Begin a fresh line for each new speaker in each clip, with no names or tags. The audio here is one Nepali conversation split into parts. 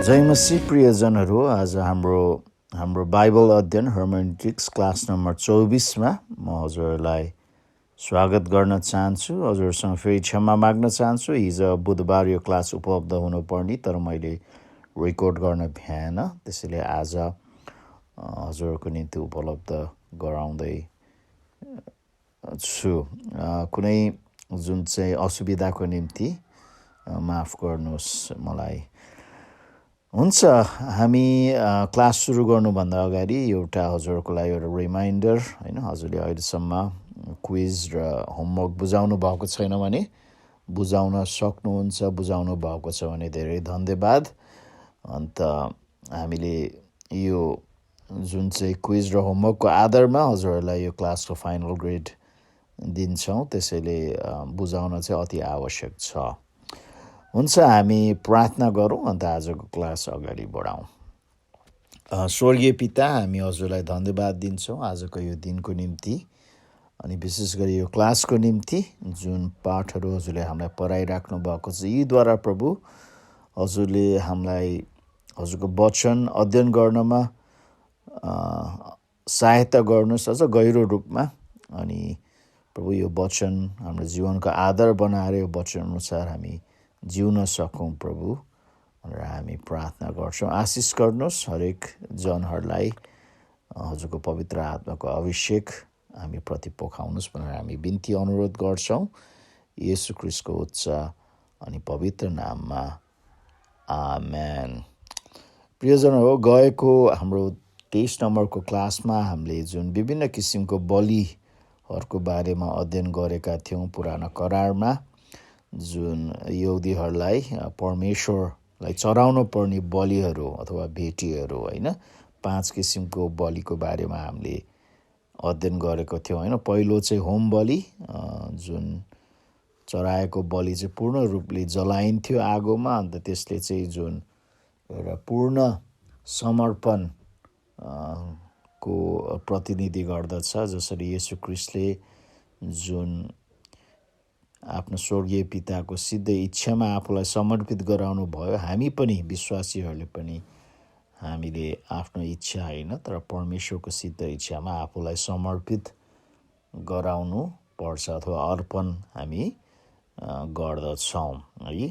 जय मसीह प्रियजनहरू, आज हाम्रो बाइबल अध्ययन हर्मेनेटिक्स क्लास नम्बर 24मा म हजुरहरूलाई स्वागत गर्न चाहन्छु। हजुरसँग फेरि क्षमा माग्न चाहन्छु। हिजो बुधबार यो क्लास उपलब्ध हुनुपर्ने, तर मैले रेकर्ड गर्न भ्याएन, त्यसैले आज हजुरहरूको निम्ति उपलब्ध गराउँदै छु। कुनै जुन चाहिँ असुविधाको निम्ति माफ गर्नुहोस् मलाई। हुन्छ, हामी क्लास सुरु गर्नुभन्दा अगाडि एउटा हजुरहरूको लागि एउटा रिमाइन्डर, होइन, हजुरले अहिलेसम्म क्विज र होमवर्क बुझाउनु भएको छैन भने बुझाउन सक्नुहुन्छ। बुझाउनु भएको छ भने धेरै धन्यवाद। अन्त हामीले यो जुन चाहिँ क्विज र होमवर्कको आधारमा हजुरहरूलाई यो क्लासको फाइनल ग्रेड दिन्छौँ, त्यसैले बुझाउन चाहिँ अति आवश्यक छ। हुन्छ, हामी प्रार्थना गरौँ अन्त आजको क्लास अगाडि बढाउँ। स्वर्गीय पिता, हामी हजुरलाई धन्यवाद दिन्छौँ आजको यो दिनको निम्ति, अनि विशेष गरी यो क्लासको निम्ति जुन पाठहरू हजुरले हामीलाई पढाइराख्नु भएको छ, यीद्वारा प्रभु हजुरले हामीलाई हजुरको वचन अध्ययन गर्नमा सहायता गर्नुहोस् अझ गहिरो रूपमा। अनि प्रभु यो वचन हाम्रो जीवनको आधार बनाएर यो वचन अनुसार हामी जिउन सकौँ प्रभु, भनेर हामी प्रार्थना गर्छौँ। आशिष गर्नुहोस् हरेक जनहरूलाई, हजुरको पवित्र आत्माको अभिषेक हामी प्रति पोखाउनुहोस् भनेर हामी बिन्ती अनुरोध गर्छौँ येशू ख्रीष्टको उच्च अनि पवित्र नाममा, आमेन। प्रियजनहरू, गएको हाम्रो 23 नम्बरको क्लासमा हामीले जुन विभिन्न किसिमको बलिहरूको बारेमा अध्ययन गरेका थियौँ, पुरानो करारमा जुन यहुदीहरूलाई परमेश्वरलाई चढाउनु पर्ने बलिहरू अथवा भेटीहरू, होइन, 5 किसिमको बलिको बारेमा हामीले अध्ययन गरेको थियौँ, होइन। पहिलो चाहिँ होम बलि, जुन चढाएको बलि चाहिँ पूर्ण रूपले जलाइन्थ्यो आगोमा, अन्त त्यसले चाहिँ जुन एउटा पूर्ण समर्पण को प्रतिनिधि गर्दछ। जसरी येशू ख्रीष्टले जुन आफ्नो स्वर्गीय पिताको सिधै इच्छामा आफूलाई समर्पित गराउनु भयो, हामी पनि विश्वासीहरूले पनि हामीले आफ्नो इच्छा होइन तर परमेश्वरको सिद्ध इच्छामा आफूलाई समर्पित गराउनु पर्छ अथवा अर्पण हामी गर्दछौँ, है।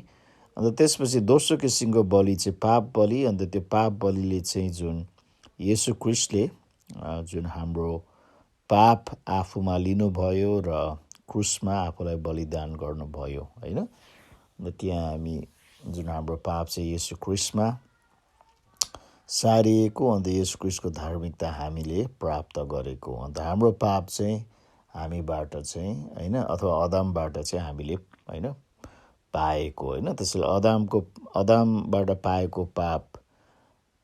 अन्त त्यसपछि दोस्रो किसिमको बलि चाहिँ पाप बलि। अन्त त्यो पाप बलिले चाहिँ जुन येशू ख्रीष्टले जुन हाम्रो पाप आफूमा लिनुभयो र क्रुसमा आफूलाई बलिदान गर्नुभयो, होइन। अन्त त्यहाँ हामी जुन हाम्रो पाप चाहिँ येशू ख्रीष्टमा सारिएको, अन्त येशू ख्रीष्टको धार्मिकता हामीले प्राप्त गरेको। अन्त हाम्रो पाप चाहिँ हामीबाट चाहिँ, होइन, अथवा अदामबाट चाहिँ हामीले, होइन, पाएको, होइन। त्यसैले अदामबाट पाएको पाप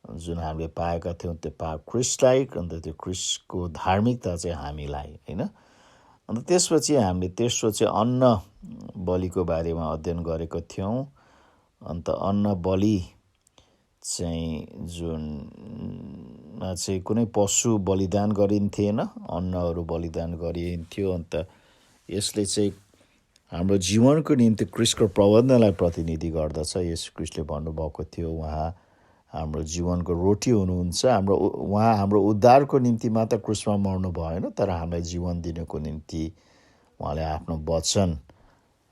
जुन हामीले पाएका थियौँ, त्यो पाप ख्रीष्टलाई, अन्त त्यो ख्रीष्टको धार्मिकता चाहिँ हामीलाई, होइन। अन्त त्यसपछि हामीले तेस्रो चाहिँ अन्न बलिको बारेमा अध्ययन गरेको थियौँ। अन्त अन्न बलि चाहिँ जुन चाहिँ कुनै पशु बलिदान गरिन्थेन, अन्नहरू बलिदान गरिन्थ्यो। अन्त यसले चाहिँ हाम्रो जीवनको निम्ति ख्रीष्टको प्रबन्धनलाई प्रतिनिधि गर्दछ। येशू ख्रीष्टले भन्नुभएको थियो उहाँ हाम्रो जीवनको रोटी हुनुहुन्छ। उहाँ हाम्रो उद्धारको निम्ति मात्र क्रुसमा मर्नु भएन, तर हामीलाई जीवन दिनको निम्ति उहाँले आफ्नो वचन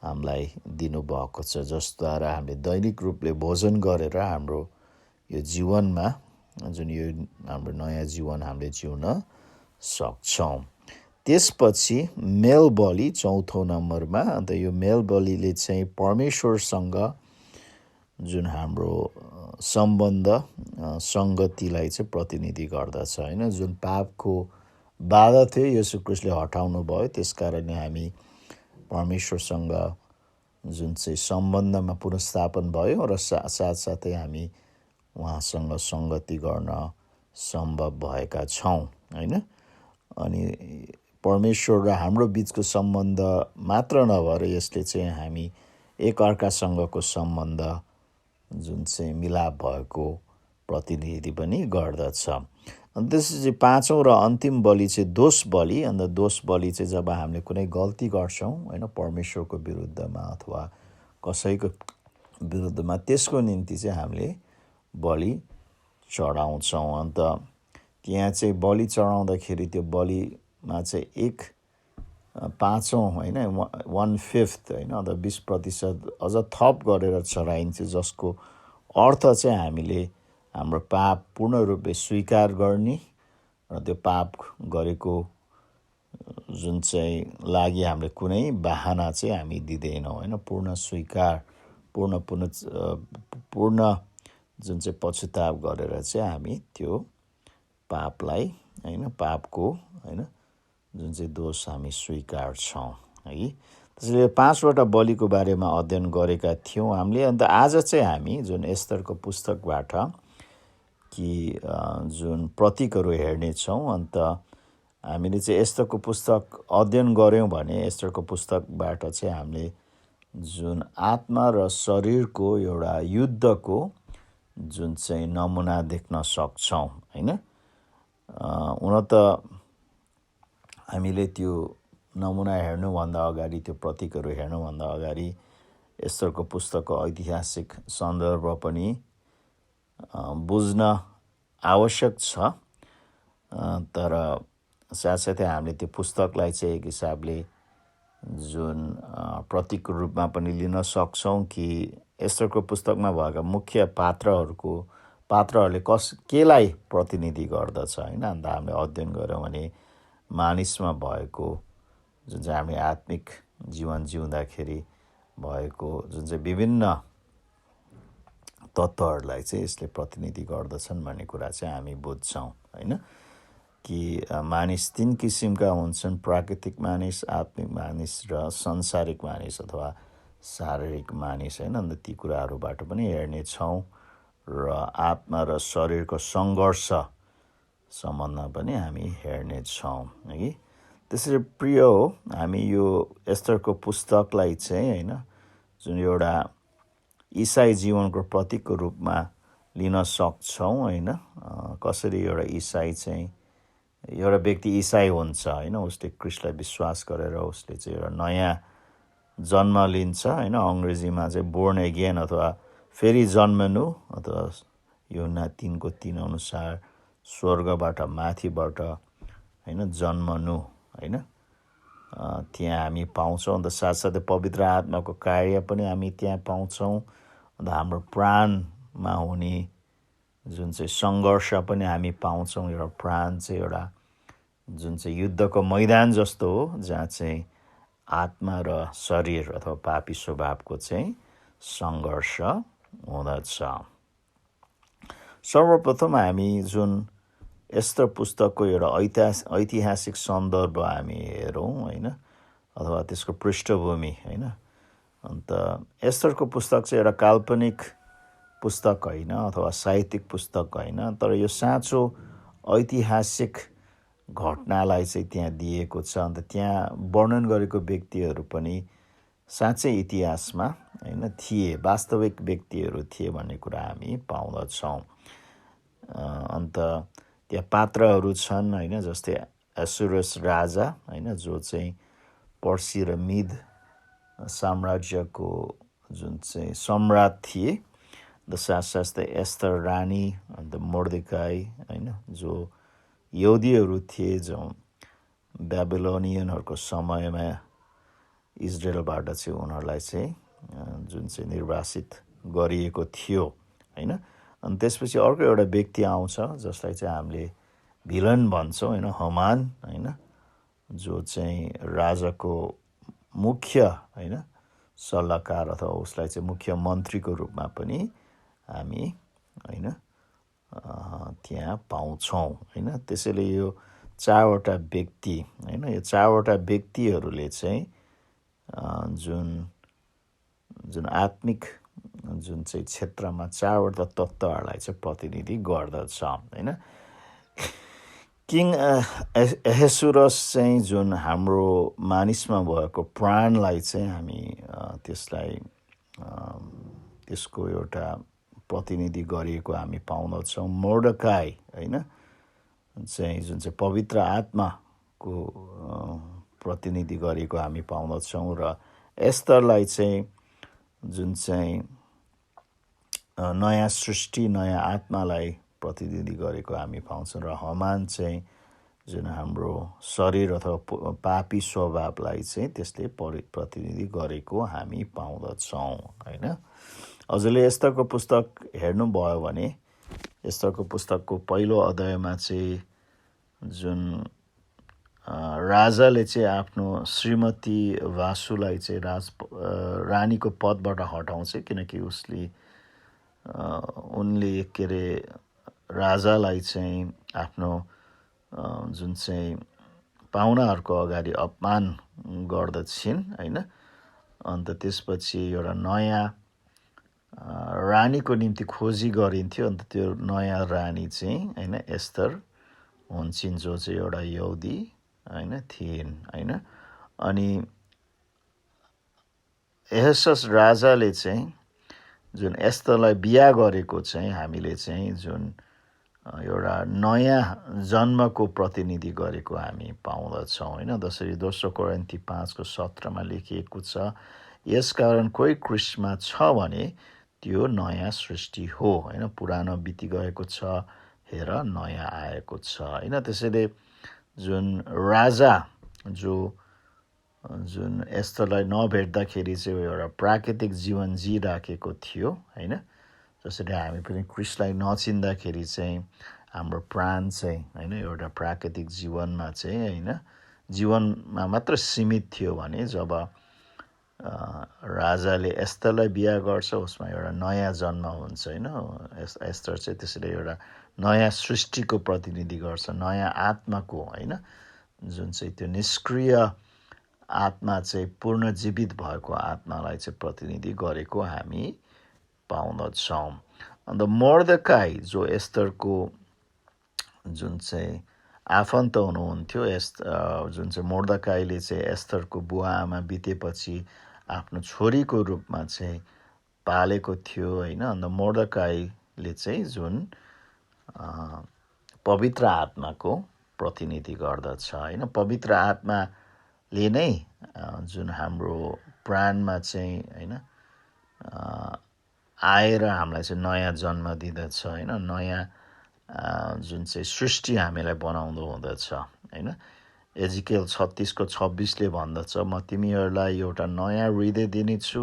हामीलाई दिनुभएको छ, जसद्वारा हामीले दैनिक रूपले भोजन गरेर हाम्रो यो जीवनमा जुन यो हाम्रो नयाँ जीवन हामीले जिउन सक्छौँ। त्यसपछि मेल बलि चौथो नम्बरमा। अन्त यो मेल बलिले चाहिँ परमेश्वरसँग जुन हाम्रो सम्बन्ध सङ्गतिलाई चाहिँ प्रतिनिधि गर्दछ, होइन। जुन पापको बाधा थियो येशू ख्रीष्टले हटाउनु भयो, त्यस कारणले हामी परमेश्वरसँग जुन चाहिँ सम्बन्धमा पुनर्स्थापन भयो र साथसाथै हामी उहाँसँग सङ्गति गर्न सम्भव भएका छौँ, होइन। अनि परमेश्वर र हाम्रो बिचको सम्बन्ध मात्र नभएर यसले चाहिँ हामी एकअर्कासँगको सम्बन्ध जुन चाहिँ मिलाप भएको प्रतिनिधि पनि गर्दछ। अनि त्यसपछि पाँचौँ र अन्तिम बलि चाहिँ दोष बलि। अन्त दोष बलि चाहिँ जब हामीले कुनै गल्ती गर्छौँ, होइन, परमेश्वरको विरुद्धमा अथवा कसैको विरुद्धमा, त्यसको निम्ति चाहिँ हामीले बलि चढाउँछौँ। अन्त त्यहाँ चाहिँ बलि चढाउँदाखेरि त्यो बलिमा चाहिँ 1/5 होइन 1/5 होइन अथवा 20% अझ थप गरेर चढाइन्छ, जसको अर्थ चाहिँ हामीले हाम्रो पाप पूर्ण रूपले स्वीकार गर्ने र त्यो पाप गरेको जुन चाहिँ लागि हामीले कुनै बहाना चाहिँ हामी दिँदैनौँ होइन। पूर्ण स्वीकार पूर्ण जुन चाहिँ पछुताप गरेर चाहिँ हामी त्यो पापलाई होइन पापको होइन जुन चाहिँ दोष हामी स्वीकार्छौँ है। त्यसैले 5वटा बलिको बारेमा अध्ययन गरेका थियौँ हामीले। अन्त आज चाहिँ हामी जुन एस्तरको पुस्तकबाट कि जुन प्रतीकहरू हेर्नेछौँ। अन्त हामीले चाहिँ एस्तरको पुस्तक अध्ययन गऱ्यौँ भने एस्तरको पुस्तकबाट चाहिँ हामीले जुन आत्मा र शरीरको एउटा युद्धको जुन चाहिँ नमुना देख्न सक्छौँ होइन। हुन त हामीले त्यो नमुना हेर्नुभन्दा अगाडि, त्यो प्रतीकहरू हेर्नुभन्दा अगाडि एस्तरको पुस्तकको ऐतिहासिक सन्दर्भ पनि बुझ्न आवश्यक छ। तर साथसाथै हामीले त्यो पुस्तकलाई चाहिँ एक हिसाबले जुन प्रतीकको रूपमा पनि लिन सक्छौँ कि एस्तरको पुस्तकमा भएका मुख्य पात्रहरूले केलाई प्रतिनिधि गर्दछ होइन। अन्त हामीले अध्ययन गऱ्यौँ भने मानिसमा भएको जुन चाहिँ हामी आत्मिक जीवन जिउँदाखेरि भएको जुन चाहिँ विभिन्न तत्त्वहरूलाई चाहिँ यसले प्रतिनिधि गर्दछन् भन्ने कुरा चाहिँ हामी बुझ्छौँ होइन। कि मानिस 3 किसिमका हुन्छन्, प्राकृतिक मानिस, आत्मिक मानिस र संसारिक मानिस अथवा शारीरिक मानिस होइन। अन्त ती कुराहरूबाट पनि हेर्नेछौँ र आत्मा र शरीरको सङ्घर्ष सम्बन्धमा पनि हामी हेर्नेछौँ है। त्यसरी प्रिय हो, हामी यो एस्तरको पुस्तकलाई चाहिँ होइन जुन एउटा इसाई जीवनको प्रतीकको रूपमा लिन सक्छौँ होइन। कसरी एउटा इसाई चाहिँ एउटा व्यक्ति इसाई हुन्छ होइन, उसले ख्रीष्टलाई विश्वास गरेर उसले चाहिँ एउटा नयाँ जन्म लिन्छ होइन। अङ्ग्रेजीमा चाहिँ बोर्न अगेन अथवा फेरि जन्मनु, अथवा यूहन्ना 3:3 अनुसार स्वर्गबाट माथिबाट होइन जन्मनु होइन। त्यहाँ हामी पाउँछौँ। अन्त साथसाथै पवित्र आत्माको कार्य पनि हामी त्यहाँ पाउँछौँ। अन्त हाम्रो प्राणमा हुने जुन चाहिँ सङ्घर्ष पनि हामी पाउँछौँ। एउटा प्राण चाहिँ एउटा जुन चाहिँ युद्धको मैदान जस्तो हो, जहाँ चाहिँ आत्मा र शरीर अथवा पापी स्वभावको चाहिँ सङ्घर्ष हुँदछ। सर्वप्रथम हामी जुन एस्तर पुस्तकको एउटा ऐतिहासिक सन्दर्भ हामी हेरौँ होइन, अथवा त्यसको पृष्ठभूमि होइन। अन्त एस्तरको पुस्तक चाहिँ एउटा काल्पनिक पुस्तक होइन अथवा साहित्यिक पुस्तक होइन, तर यो साँचो ऐतिहासिक घटनालाई चाहिँ त्यहाँ दिएको छ। अन्त त्यहाँ वर्णन गरेको व्यक्तिहरू पनि साँच्चै इतिहासमा होइन थिए, वास्तविक व्यक्तिहरू थिए भन्ने कुरा हामी पाउँदछौँ। अन्त त्यहाँ पात्रहरू छन् होइन, जस्तै एसुरस राजा होइन, जो चाहिँ पर्सी र मिद साम्राज्यको जुन चाहिँ सम्राट थिए। अन्त साथसाथै एस्तर रानी, अन्त मोर्देकाई होइन, जो यहुदीहरू थिए, जो बेबिलोनियनहरूको समयमा इजरायलबाट चाहिँ उनीहरूलाई चाहिँ जुन चाहिँ निर्वासित गरिएको थियो होइन। अनि त्यसपछि अर्को एउटा व्यक्ति आउँछ जसलाई चाहिँ हामीले भिलन भन्छौँ होइन, हमान होइन, जो चाहिँ राजाको मुख्य होइन सल्लाहकार अथवा उसलाई चाहिँ मुख्य मन्त्रीको रूपमा पनि हामी होइन त्यहाँ पाउँछौँ होइन। त्यसैले यो 4वटा व्यक्ति होइन, यो 4वटा व्यक्तिहरूले चाहिँ जुन आत्मिक जुन चाहिँ क्षेत्रमा 4वटा तत्त्वहरूलाई चाहिँ प्रतिनिधि गर्दछ होइन। किङ एहेसुरस चाहिँ जुन हाम्रो मानिसमा भएको प्राणलाई चाहिँ हामी त्यसलाई त्यसको एउटा प्रतिनिधि गरिएको हामी पाउँदछौँ। मोर्देकाई होइन चाहिँ जुन चाहिँ पवित्र आत्माको प्रतिनिधि गरेको हामी पाउँदछौँ। र एस्तरलाई चाहिँ जुन चाहिँ नयाँ सृष्टि नयाँ आत्मालाई प्रतिनिधि गरेको हामी पाउँछौँ र हमान चाहिँ जुन हाम्रो शरीर अथवा पापी स्वभावलाई चाहिँ त्यसले प्रतिनिधि गरेको हामी पाउँदछौँ होइन। हजुरले एस्तरको पुस्तक हेर्नुभयो भने एस्तरको पुस्तकको पहिलो अध्यायमा चाहिँ जुन राजाले चाहिँ आफ्नो श्रीमती वासुलाई चाहिँ रानीको पदबाट हटाउँछ किनकि उनले के अरे राजालाई चाहिँ आफ्नो जुन चाहिँ पाहुनाहरूको अगाडि अपमान गर्दछिन् होइन। अन्त त्यसपछि एउटा नयाँ रानीको निम्ति खोजी गरिन्थ्यो। अन्त त्यो नयाँ रानी चाहिँ होइन एस्तर हुन्छन् जो चाहिँ एउटा यहुदी होइन थिइन् होइन। अनि एहसस राजाले चाहिँ जुन एस्तरलाई बिहा गरेको चाहिँ हामीले चाहिँ जुन एउटा नयाँ जन्मको प्रतिनिधि गरेको हामी पाउँदछौँ होइन। जसरी दोस्रो कोरिन्थी 5:17 लेखिएको छ, यसकारण कोही क्रिस्टमा छ भने त्यो नयाँ सृष्टि हो होइन, पुरानो बितिगएको छ हेर नयाँ आएको छ होइन। त्यसैले जुन राजा जुन एस्तरलाई नभेट्दाखेरि चाहिँ एउटा प्राकृतिक जीवन जिराखेको थियो होइन। जसरी हामी पनि क्रिस्टलाई नचिन्दाखेरि चाहिँ हाम्रो प्राण चाहिँ होइन एउटा प्राकृतिक जीवनमा चाहिँ होइन जीवनमा मात्र सीमित थियो भने जब राजाले एस्तरलाई बिहा गर्छ उसमा एउटा नयाँ जन्म हुन्छ होइन। एस्तर चाहिँ त्यसैले एउटा नयाँ सृष्टिको प्रतिनिधि गर्छ, नयाँ आत्माको होइन, जुन चाहिँ त्यो निष्क्रिय आत्मा चाहिँ पूर्ण जीवित भएको आत्मालाई चाहिँ प्रतिनिधि गरेको हामी पाउँदछौँ। अन्त मोर्देकाई जो एस्तरको जुन चाहिँ आफन्त हुनुहुन्थ्यो, जुन चाहिँ मोर्देकाईले चाहिँ एस्तरको बुवा आमा बितेपछि आफ्नो छोरीको रूपमा चाहिँ पालेको थियो होइन। अन्त मोर्देकाईले चाहिँ जुन पवित्र आत्माको प्रतिनिधि गर्दछ होइन। पवित्र आत्माले नै जुन हाम्रो प्राणमा चाहिँ होइन आएर हामीलाई चाहिँ नयाँ जन्म दिँदछ होइन, नयाँ जुन चाहिँ सृष्टि हामीलाई बनाउँदो हुँदछ होइन। एजिकेल 36:26 भन्दछ, म तिमीहरूलाई एउटा नयाँ हृदय दिनेछु,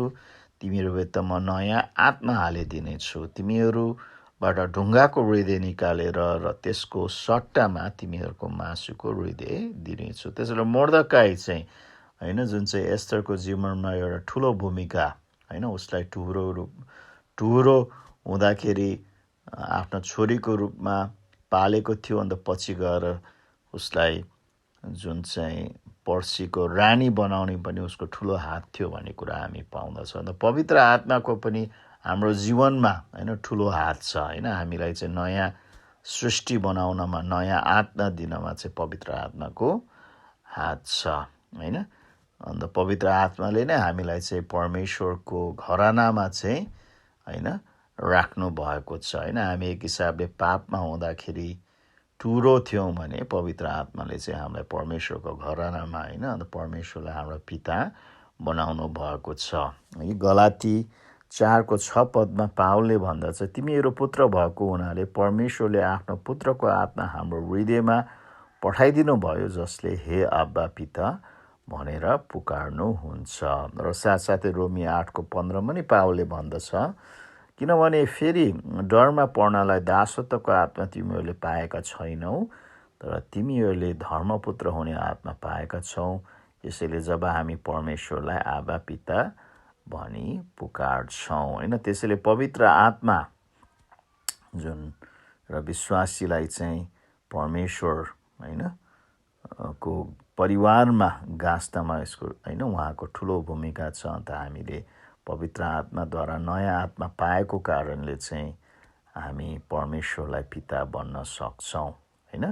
तिमीहरूभित्र म नयाँ आत्मा हालिदिनेछु, तिमीहरूबाट ढुङ्गाको हृदय निकालेर र त्यसको सट्टामा तिमीहरूको मासुको हृदय दिनेछु। त्यसैले मोर्देकाई चाहिँ होइन जुन चाहिँ एस्तरको जीवनमा एउटा ठुलो भूमिका होइन, उसलाई टुहुरो हुँदाखेरि आफ्नो छोरीको रूपमा पालेको थियो। अन्त पछि गएर उसलाई जुन चाहिँ पर्सीको रानी बनाउने पनि उसको ठुलो हात थियो भन्ने कुरा हामी पाउँदछौँ। अन्त पवित्र आत्माको पनि हाम्रो जीवनमा होइन ठुलो हात छ होइन। हामीलाई चाहिँ नयाँ सृष्टि बनाउनमा नयाँ आत्मा दिनमा चाहिँ पवित्र आत्माको हात छ होइन। अन्त पवित्र आत्माले नै हामीलाई चाहिँ परमेश्वरको घरानामा चाहिँ होइन राख्नु भएको छ होइन। हामी एक हिसाबले पापमा हुँदाखेरि टुरो थियौँ भने पवित्र आत्माले चाहिँ हामीलाई परमेश्वरको घरानामा होइन अन्त परमेश्वरलाई हाम्रो पिता बनाउनु भएको छ। गलाती 4:6 पावलले भन्दछ, तिमीहरू पुत्र भएको हुनाले परमेश्वरले आफ्नो पुत्रको आत्मा हाम्रो हृदयमा पठाइदिनु भयो, जसले हे अब्बा पिता भनेर पुकार्नुहुन्छ। र साथसाथै रोमी 8:15 पनि पावलले भन्दछ, किनभने फेरि डरमा पर्नलाई दासत्वको आत्मा तिमीहरूले पाएका छैनौ, तर तिमीहरूले धर्मपुत्र हुने आत्मा पाएका छौ। यसैले जब हामी परमेश्वरलाई आबा पिता भनी पुकार्छौँ होइन। त्यसैले पवित्र आत्मा जुन र विश्वासीलाई चाहिँ परमेश्वर होइन को परिवारमा गाँस्नमा यसको होइन उहाँको ठुलो भूमिका छ। अन्त हामीले पवित्र आत्माद्वारा नयाँ आत्मा पाएको कारणले चाहिँ हामी परमेश्वरलाई पिता बन्न सक्छौँ होइन।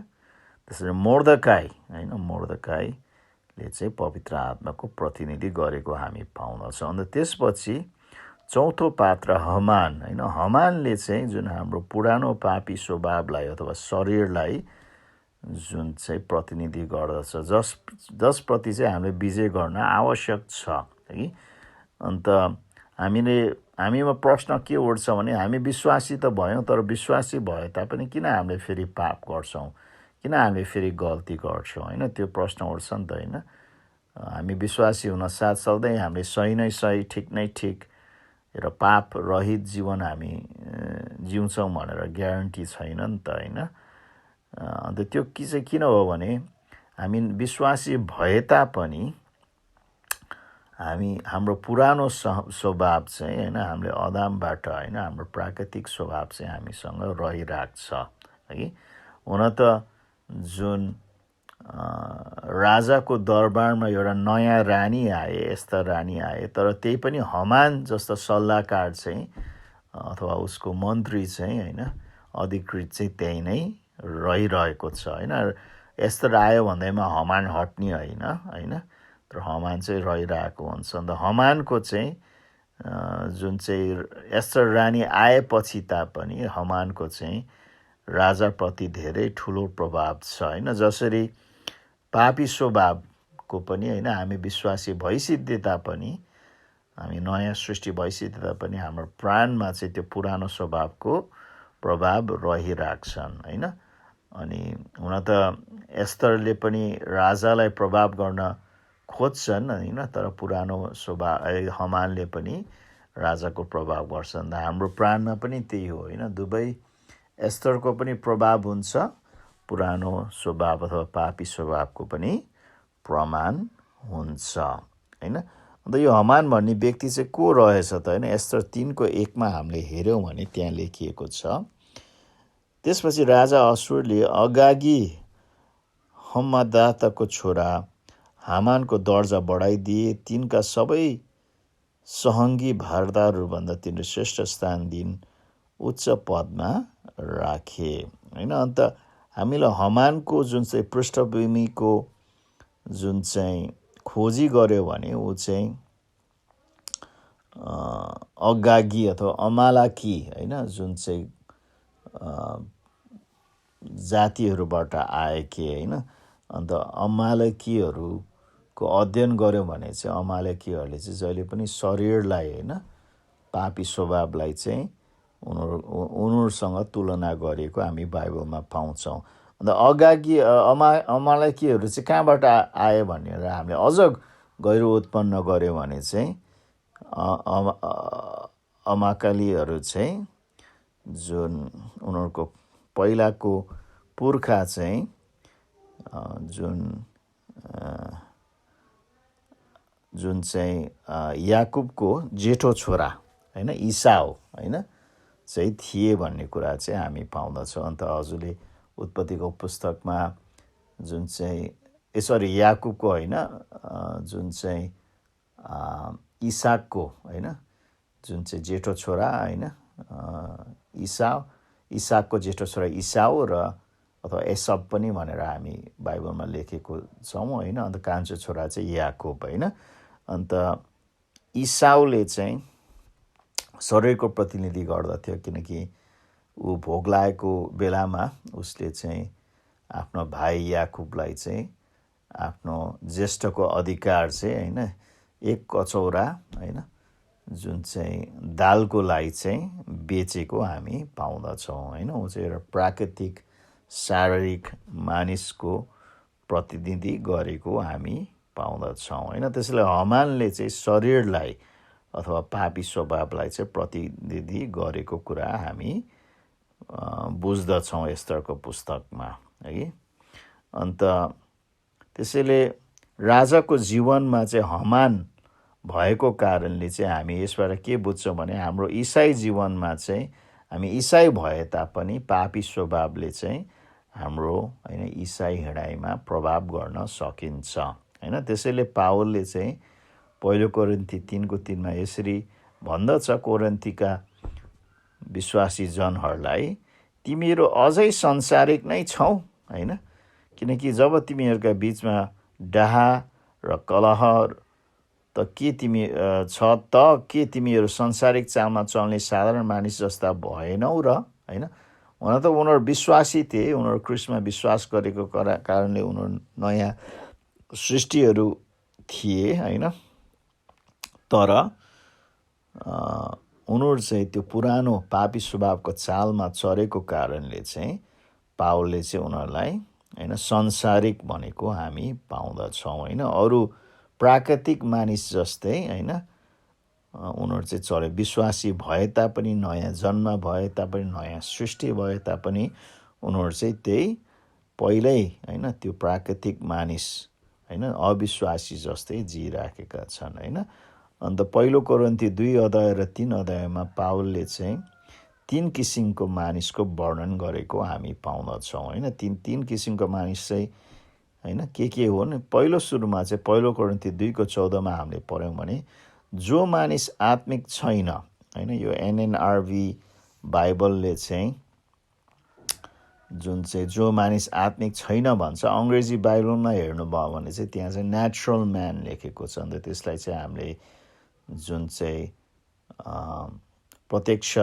त्यसरी मोर्देकाई होइन मोर्देकाईले चाहिँ पवित्र आत्माको प्रतिनिधि गरेको हामी पाउँदछौँ। अन्त त्यसपछि चौथो पात्र हमान होइन। हमानले चाहिँ जुन हाम्रो पुरानो पापी स्वभावलाई अथवा शरीरलाई जुन चाहिँ प्रतिनिधि गर्दछ, जसप्रति चाहिँ हामीले विजय गर्न आवश्यक छ है। अन्त हामीले हामीमा प्रश्न के उठ्छ भने हामी विश्वासी त भयौँ, तर विश्वासी भए तापनि किन हामीले फेरि पाप गर्छौँ, किन हामीले फेरि गल्ती गर्छौँ, होइन? त्यो प्रश्न उठ्छ नि त, होइन? हामी विश्वासी हुन साथसाथै हामीले सही नै सही, ठिक नै ठिक र पाप रहित जीवन हामी जिउँछौँ भनेर ग्यारेन्टी छैन नि त, होइन? अन्त त्यो चाहिँ किन हो भने हामी विश्वासी भए तापनि हाम्रो पुरानो स्वभाव चाहिँ, होइन, हामीले अदामबाट, होइन, हाम्रो प्राकृतिक स्वभाव चाहिँ हामीसँग रहिरहेको छ, है? हुन त जुन राजाको दरबारमा एउटा नयाँ रानी आए, यस्ता रानी आए, तर त्यही पनि हमान जस्तो सल्लाहकार चाहिँ अथवा उसको मन्त्री चाहिँ, होइन, अधिकृत चाहिँ त्यही नै रहिरहेको छ, होइन? एस्तर आयो भन्दैमा हमान हट्ने होइन? तर हमान चाहिँ रहिरहेको हुन्छ। अन्त हमानको चाहिँ जुन चाहिँ एस्तर रानी आएपछि तापनि हमानको चाहिँ राजाप्रति धेरै ठुलो प्रभाव छ, होइन? जसरी पापी स्वभावको पनि, होइन, हामी विश्वासी भइसिद्धे तापनि, हामी नयाँ सृष्टि भइसिद्धे तापनि हाम्रो प्राणमा चाहिँ त्यो पुरानो स्वभावको प्रभाव रहिरहेछन्, होइन? अनि हुन त एस्तरले पनि राजालाई प्रभाव गर्न खोज्छन्, होइन? तर पुरानो स्वभाव हमानले पनि राजाको प्रभाव गर्छन्। हाम्रो प्राणमा पनि त्यही हो, होइन? दुवै एस्तरको पनि प्रभाव हुन्छ, पुरानो स्वभाव अथवा पापी स्वभावको पनि प्रमाण हुन्छ, होइन? अन्त यो हमान भन्ने व्यक्ति चाहिँ को रहेछ त, होइन? एस्तर 3:1 हामीले हेऱ्यौँ भने त्यहाँ लेखिएको छ, त्यसपछि राजा अश्शुरले अगागी हम्मदाताको छोरा हामानको दर्जा बढाइदिए, तिनका सबै सहङ्गी भारदारहरूभन्दा तिनले श्रेष्ठ स्थान दिन उच्च पदमा राखे, होइन? अन्त हामीले हमानको जुन चाहिँ पृष्ठभूमिको जुन चाहिँ खोजी गर्यो भने ऊ चाहिँ अगागी अथवा अमालाकी, होइन, जुन चाहिँ जातिहरूबाट आएके, होइन? अन्त अमालेकीहरूको अध्ययन गऱ्यौँ भने चाहिँ अमालेकीहरूले चाहिँ जहिले पनि शरीरलाई, होइन, पापी स्वभावलाई चाहिँ उनीहरूसँग तुलना गरेको हामी बाइबलमा पाउँछौँ। अन्त अगागी अमालेकीहरू चाहिँ कहाँबाट आए भनेर हामीले अझ गहिरो उत्पन्न गऱ्यौँ भने चाहिँ अमाकालीहरू चाहिँ जुन उनीहरूको पहिलाको पुर्खा चाहिँ जुन चाहिँ याकुबको जेठो छोरा, होइन, इसाउ, होइन, चाहिँ थिए भन्ने कुरा चाहिँ हामी पाउँदछौँ। अन्त हजुरले उत्पत्तिको पुस्तकमा जुन चाहिँ याकुबको, होइन, जुन चाहिँ इसाकको, होइन, जुन चाहिँ जेठो छोरा, होइन, इसाकको जेठो छोरा इसाउ र अथवा एसब पनि भनेर हामी बाइबलमा लेखेको छौँ, होइन? अन्त कान्छो छोरा चाहिँ याकुब, होइन? अन्त इसाउले चाहिँ शरीरको प्रतिनिधि गर्दथ्यो, किनकि ऊ भोग लागेको बेलामा उसले चाहिँ आफ्नो भाइ याकुबलाई चाहिँ आफ्नो ज्येष्ठको अधिकार चाहिँ, होइन, 1 कचौरा, होइन, जुन चाहिँ दालको लागि चाहिँ बेचेको हामी पाउँदछौँ, होइन? ऊ चाहिँ एउटा प्राकृतिक शारीरिक मानिसको प्रतिनिधि गरेको हामी पाउँदछौँ, होइन? त्यसैले हमानले चाहिँ शरीरलाई अथवा पापी स्वभावलाई चाहिँ प्रतिनिधि गरेको कुरा हामी बुझ्दछौँ एस्तरको पुस्तकमा, है? अन्त त्यसैले राजाको जीवनमा चाहिँ हमान भएको कारणले चाहिँ हामी यसबाट के बुझ्छौँ भने हाम्रो इसाई जीवनमा चाहिँ हामी इसाई भए तापनि पापी स्वभावले चाहिँ हाम्रो, होइन, इसाई हिँडाइमा प्रभाव गर्न सकिन्छ, होइन? त्यसैले पावलले चाहिँ 1 कोरिन्थी 3:3 यसरी भन्दछ कोरिन्थीका विश्वासी जनहरूलाई, तिमीहरू अझै संसारिक नै छौ, होइन? किनकि जब तिमीहरूका बिचमा डाहा र कलह त के तिमीहरू संसारिक चालमा चल्ने साधारण मानिस जस्ता भएनौ र, होइन? हुन त उनीहरू विश्वासी थिए, उनीहरू ख्रिस्टमा विश्वास गरेको कारणले उनीहरू नयाँ सृष्टिहरू थिए, होइन? तर उनीहरू चाहिँ त्यो पुरानो पापी स्वभावको चालमा चरेको कारणले चाहिँ पावलले चाहिँ उनीहरूलाई होइन संसारिक भनेको हामी पाउँदछौँ होइन। अरू प्राकृतिक मानिस जस्तै होइन उनीहरू चाहिँ चले विश्वासी भए तापनि, नयाँ जन्म भए तापनि, नयाँ सृष्टि भए तापनि उनीहरू चाहिँ त्यही पहिल्यै होइन त्यो प्राकृतिक मानिस होइन अविश्वासी जस्तै जिइराखेका छन् होइन। अन्त पहिलो कोरिन्थी 2 अध्याय र 3 अध्यायमा पावलले चाहिँ 3 किसिमको मानिसको वर्णन गरेको हामी पाउँदछौँ होइन। तीन किसिमको मानिस चाहिँ होइन के हुन्। पहिलो सुरुमा चाहिँ पहिलो कोरिन्थी 2:14 हामीले पढ्यौँ भने जो मानिस आत्मिक छैन होइन, यो एनएनआरभी बाइबलले चाहिँ जुन चाहिँ जो मानिस आत्मिक छैन भन्छ, अङ्ग्रेजी बाइबलमा हेर्नुभयो भने चाहिँ त्यहाँ चाहिँ नेचुरल म्यान लेखेको छ। अन्त त्यसलाई चाहिँ हामीले जुन चाहिँ प्रत्यक्ष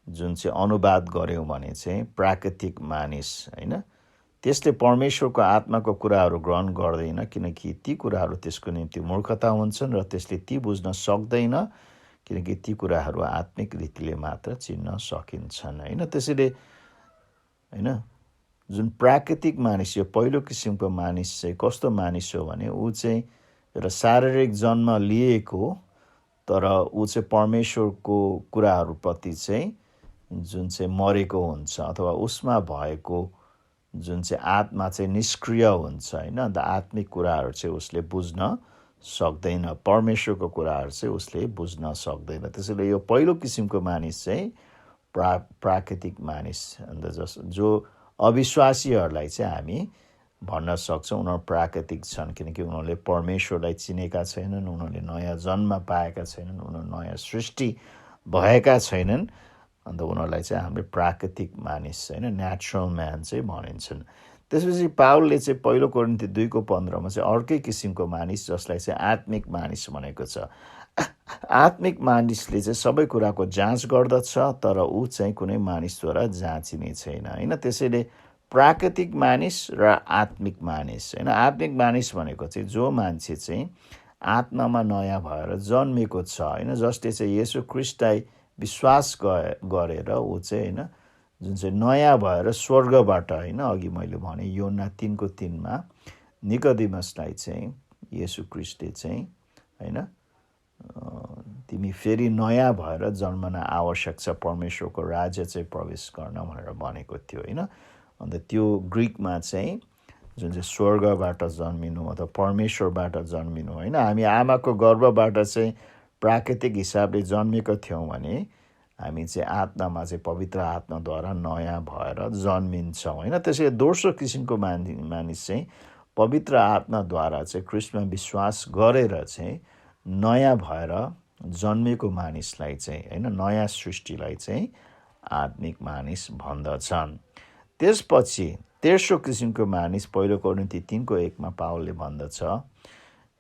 जुन चाहिँ अनुवाद गऱ्यौँ भने चाहिँ प्राकृतिक मानिस होइन, त्यसले परमेश्वरको आत्माको कुराहरू ग्रहण गर्दैन किनकि ती कुराहरू त्यसको निम्ति मूर्खता हुन्छन् र त्यसले ती बुझ्न सक्दैन किनकि ती कुराहरू आत्मिक रीतिले मात्र चिन्न सकिन्छन् होइन। त्यसैले होइन जुन प्राकृतिक मानिस, यो पहिलो किसिमको मानिस चाहिँ कस्तो मानिस हो भने ऊ चाहिँ एउटा शारीरिक जन्म लिएको तर ऊ चाहिँ परमेश्वरको कुराहरूप्रति चाहिँ जुन चाहिँ मरेको हुन्छ अथवा उसमा भएको जुन चाहिँ आत्मा चाहिँ निष्क्रिय हुन्छ होइन। अन्त आत्मिक कुराहरू चाहिँ उसले बुझ्न सक्दैन, परमेश्वरको कुराहरू चाहिँ उसले बुझ्न सक्दैन। त्यसैले यो पहिलो किसिमको मानिस चाहिँ प्राकृतिक मानिस। अन्त जो अविश्वासीहरूलाई चाहिँ हामी भन्न सक्छौँ उनीहरू प्राकृतिक छन् किनकि उनीहरूले परमेश्वरलाई चिनेका छैनन्, उनीहरूले नयाँ जन्म पाएका छैनन्, उनीहरू नयाँ सृष्टि भएका छैनन्। अन्त उनीहरूलाई चाहिँ हामीले प्राकृतिक मानिस होइन नेचुरल म्यान चाहिँ भनिन्छन्। त्यसपछि पावलले चाहिँ पहिलो कोरिन्थी 2:15 चाहिँ अर्कै किसिमको मानिस जसलाई चाहिँ आत्मिक मानिस भनेको छ। आत्मिक मानिसले चाहिँ सबै कुराको जाँच गर्दछ तर ऊ चाहिँ कुनै मानिसद्वारा जाँचिने छैन होइन। त्यसैले प्राकृतिक मानिस र आत्मिक मानिस होइन। आत्मिक मानिस भनेको चाहिँ जो मान्छे चाहिँ आत्मामा नयाँ भएर जन्मेको छ होइन, जसले चाहिँ येशू ख्रीष्टलाई विश्वास गरेर ऊ चाहिँ होइन जुन चाहिँ नयाँ भएर स्वर्गबाट होइन, अघि मैले भने योना 3:3 निकोदेमसलाई चाहिँ येशू ख्रीष्टले चाहिँ होइन तिमी फेरि नयाँ भएर जन्मन आवश्यक छ परमेश्वरको राज्य चाहिँ प्रवेश गर्न भनेर भनेको थियो होइन। अन्त त्यो ग्रिकमा चाहिँ जुन चाहिँ स्वर्गबाट जन्मिनु अथवा परमेश्वरबाट जन्मिनु होइन। हामी आमाको गर्भबाट चाहिँ प्राकृतिक हिसाबले जन्मेको थियौँ भने हामी चाहिँ आत्मामा चाहिँ पवित्र आत्माद्वारा नयाँ भएर जन्मिन्छौँ होइन। त्यसैले दोस्रो किसिमको मानिस चाहिँ पवित्र आत्माद्वारा चाहिँ ख्रीष्टमा विश्वास गरेर चाहिँ नयाँ भएर जन्मेको मानिसलाई चाहिँ होइन नयाँ सृष्टिलाई चाहिँ आत्मिक मानिस भन्दछन्। त्यसपछि तेस्रो किसिमको मानिस पहिलो कोरिन्थी 3:1 पावलले भन्दछ,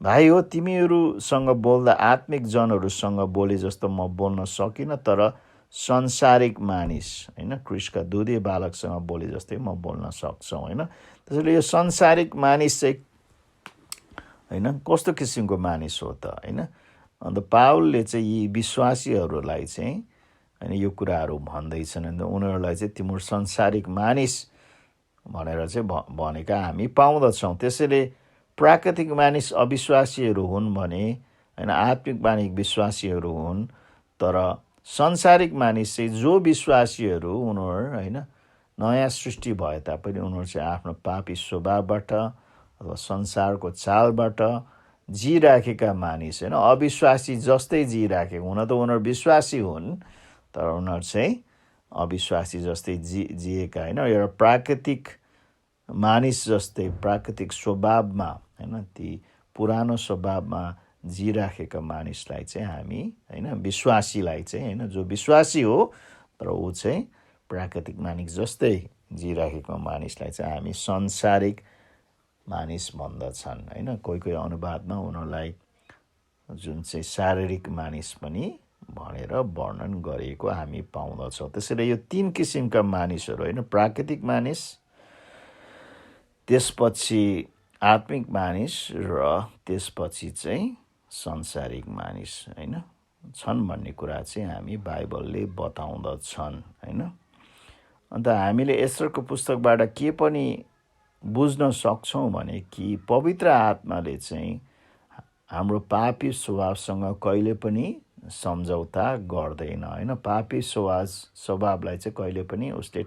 भाइ हो तिमीहरूसँग बोल्दा आत्मिक जनहरूसँग बोले जस्तो म बोल्न सकिनँ तर संसारिक मानिस होइन ख्रीष्टका दुधे बालकसँग बोले जस्तै म बोल्न सक्छौँ होइन। त्यसैले यो संसारिक मानिस चाहिँ होइन कस्तो किसिमको मानिस हो त होइन। अन्त पावलले चाहिँ यी विश्वासीहरूलाई चाहिँ होइन यो कुराहरू भन्दैछन्। अन्त उनीहरूलाई चाहिँ तिम्रो संसारिक मानिस भनेर चाहिँ भनेका हामी पाउँदछौँ। त्यसैले प्राकृतिक मानिस अविश्वासीहरू हुन् भने होइन आत्मिक मानिस विश्वासीहरू हुन् तर संसारिक मानिस चाहिँ जो विश्वासीहरू उनीहरू होइन नयाँ सृष्टि भए तापनि उनीहरू चाहिँ आफ्नो पापी स्वभावबाट अथवा संसारको चालबाट जिइराखेका मानिस होइन अविश्वासी जस्तै जिइराखेको। हुन त उनीहरू विश्वासी हुन् तर उनीहरू चाहिँ अविश्वासी जस्तै जिएका होइन एउटा प्राकृतिक मानिस जस्तै प्राकृतिक स्वभावमा होइन ती पुरानो स्वभावमा जिइराखेका मानिसलाई चाहिँ हामी होइन विश्वासीलाई चाहिँ होइन जो विश्वासी हो तर ऊ चाहिँ प्राकृतिक मानिस जस्तै जिइराखेको मानिसलाई चाहिँ हामी संसारिक मानिस भन्दछन् होइन। कोही अनुवादमा उनीहरूलाई जुन चाहिँ शारीरिक मानिस पनि भनेर वर्णन गरिएको हामी पाउँदछौँ। त्यसैले यो 3 किसिमका मानिसहरू होइन प्राकृतिक मानिस, त्यसपछि आत्मिक मानिस र त्यसपछि चाहिँ संसारिक मानिस होइन छन् भन्ने कुरा चाहिँ हामी बाइबलले बताउँदछन् हैन। अन्त हामीले एस्टरको पुस्तकबाट के पनि बुझ्न सक्छौँ भने कि पवित्र आत्माले चाहिँ हाम्रो पापी स्वभावसँग कहिले पनि सम्झौता गर्दैन हैन। पापी स्वभावलाई चाहिँ कहिले पनि उसले